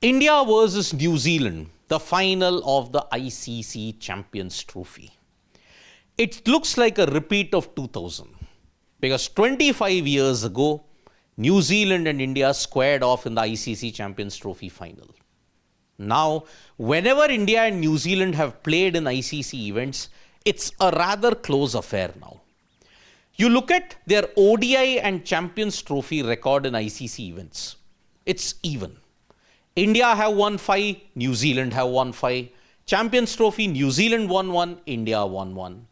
India versus New Zealand, the final of the ICC Champions Trophy. It looks like a repeat of 2000 because 25 years ago, New Zealand and India squared off in the ICC Champions Trophy final. Now, whenever India and New Zealand have played in ICC events, it's a rather close affair now. You look at their ODI and Champions Trophy record in ICC events, it's even. India have won 5, New Zealand have won 5. Champions Trophy, New Zealand won 1, India won 1.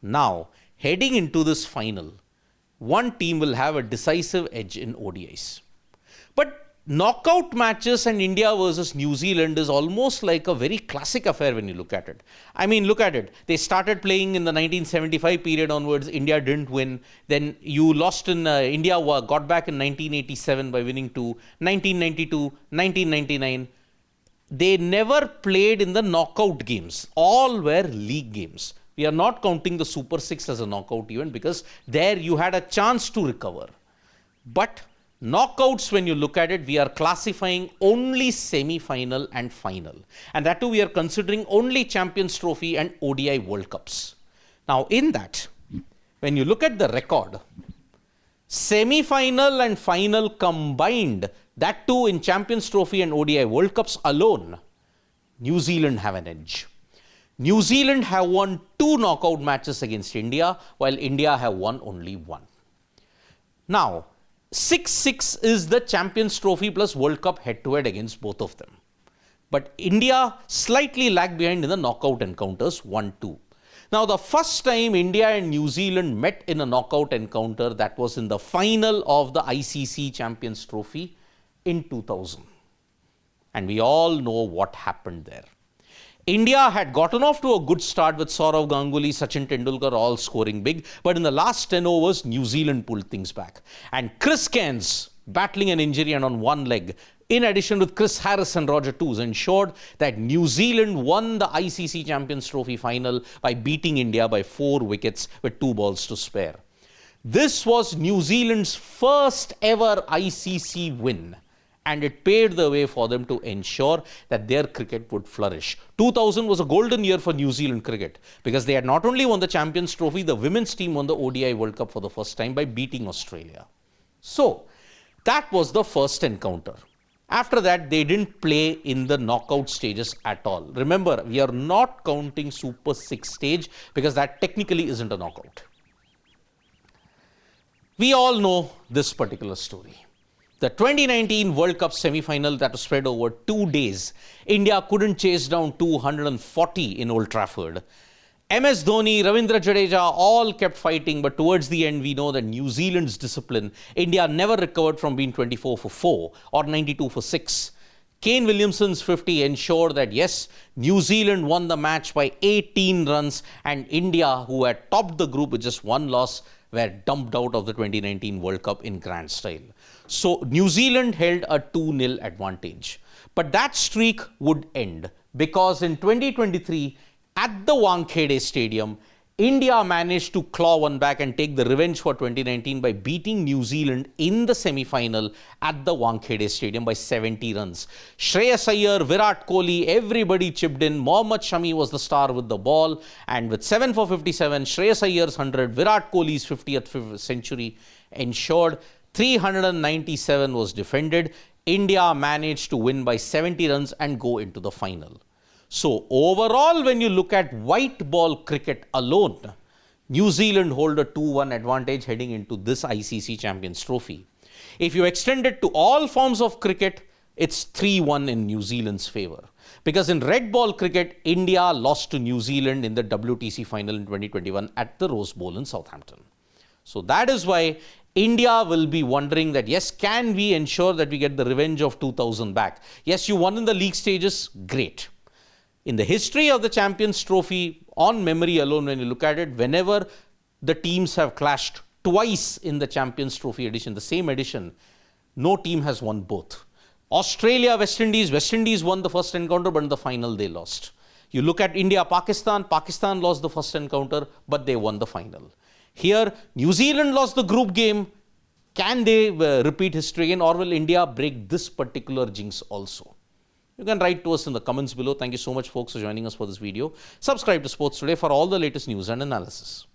Now, heading into this final, one team will have a decisive edge in ODIs. But knockout matches and India versus New Zealand is almost like a very classic affair when you look at it. I mean, look at it. They started playing in the 1975 period onwards. India didn't win. Then you lost in India, got back in 1987 by winning 2, 1992, 1999. They never played in the knockout games. All were league games. We are not counting the Super 6 as a knockout event because there you had a chance to recover. But knockouts, when you look at it, we are classifying only semi-final and final. And that too, we are considering only Champions Trophy and ODI World Cups. Now, in that, when you look at the record, semi-final and final combined, that too in Champions Trophy and ODI World Cups alone, New Zealand have an edge. New Zealand have won 2 knockout matches against India, while India have won only 1. Now, 6-6 is the Champions Trophy plus World Cup head-to-head against both of them. But India slightly lagged behind in the knockout encounters, 1-2. Now, the first time India and New Zealand met in a knockout encounter, that was in the final of the ICC Champions Trophy in 2000. And we all know what happened there. India had gotten off to a good start with Sourav Ganguly, Sachin Tendulkar all scoring big. But in the last 10 overs, New Zealand pulled things back. And Chris Cairns, battling an injury and on one leg, in addition with Chris Harris and Roger Toos, ensured that New Zealand won the ICC Champions Trophy final by beating India by 4 wickets with 2 balls to spare. This was New Zealand's first ever ICC win. And it paved the way for them to ensure that their cricket would flourish. 2000 was a golden year for New Zealand cricket because they had not only won the Champions Trophy, the women's team won the ODI World Cup for the first time by beating Australia. So, that was the first encounter. After that, they didn't play in the knockout stages at all. Remember, we are not counting Super 6 stage because that technically isn't a knockout. We all know this particular story. The 2019 World Cup semi-final that was spread over 2 days, India couldn't chase down 240 in Old Trafford. MS Dhoni, Ravindra Jadeja all kept fighting, but towards the end we know that New Zealand's discipline, India never recovered from being 24 for 4 or 92 for 6. Kane Williamson's 50 ensured that yes, New Zealand won the match by 18 runs and India, who had topped the group with just 1 loss, were dumped out of the 2019 World Cup in grand style. So New Zealand held a 2-0 advantage. But that streak would end because in 2023, at the Wankhede Stadium, India managed to claw one back and take the revenge for 2019 by beating New Zealand in the semi-final at the Wankhede Stadium by 70 runs. Shreyas Iyer, Virat Kohli, everybody chipped in. Mohammad Shami was the star with the ball. And with 7 for 57, Shreyas Iyer's 100, Virat Kohli's 50th century ensured 397 was defended. India managed to win by 70 runs and go into the final. So overall, when you look at white ball cricket alone, New Zealand hold a 2-1 advantage heading into this ICC Champions Trophy. If you extend it to all forms of cricket, it's 3-1 in New Zealand's favor. Because in red ball cricket, India lost to New Zealand in the WTC final in 2021 at the Rose Bowl in Southampton. So that is why India will be wondering that, yes, can we ensure that we get the revenge of 2000 back? Yes, you won in the league stages, great. In the history of the Champions Trophy, on memory alone, when you look at it, whenever the teams have clashed twice in the Champions Trophy edition, the same edition, no team has won both. Australia, West Indies won the first encounter, but in the final they lost. You look at India, Pakistan lost the first encounter, but they won the final. Here, New Zealand lost the group game, Can they repeat history again, or will India break this particular jinx also? You can write to us in the comments below. Thank you so much, folks, for joining us for this video. Subscribe to Sports Today for all the latest news and analysis.